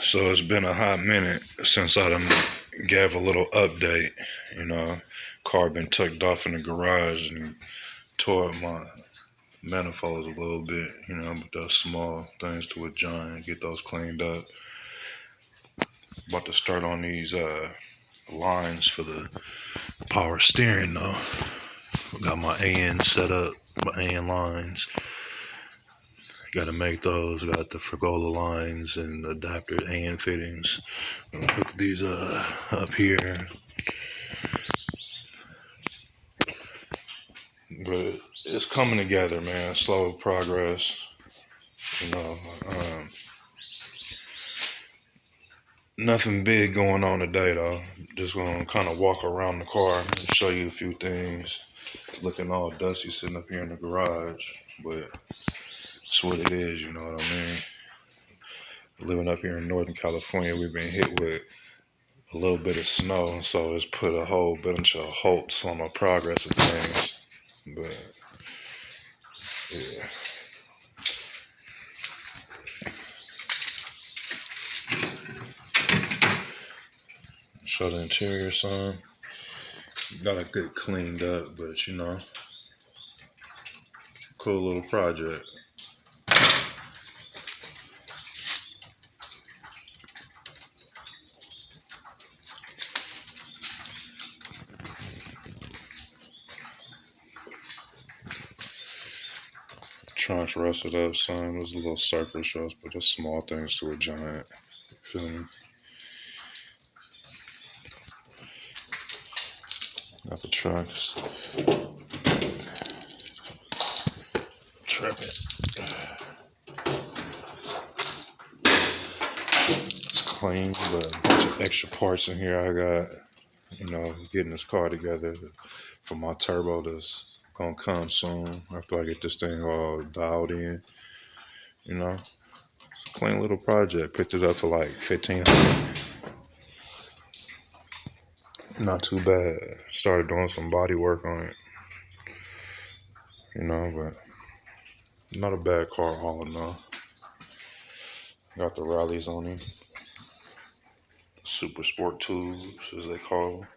So it's been a hot minute since I done gave a little update. Car been tucked off in the garage and tore up my manifolds a little bit. But those small things to a giant. Get those cleaned up. About to start on these lines for the power steering though. Got my AN set up, my AN lines. Got to make those. Got the Fragola lines and adapter AN fittings. Hook these up here. But it's coming together, man. Slow progress. You know, um, Nothing big going on today though. Just gonna kind of walk around the car and show you a few things. Looking all dusty sitting up here in the garage, but it's what it is. You know what I mean? Living up here in Northern California, we've been hit with a little bit of snow, so it's put a whole bunch of halts on the progress of things. But yeah. Show the interior some. Got it good cleaned up, but cool little project. Trunks rusted up some. There's a little surface shows, but just small things to a giant. Feel me? Got the trunks. Tripping. It's clean, but a bunch of extra parts in here I got, getting this car together for my turbo that's gonna come soon after I get this thing all dialed in. It's a clean little project. Picked it up for like $1,500. Not too bad. Started doing some body work on it, but not a bad car all in all. Got the rallies on it. Super sport tubes, as they call them.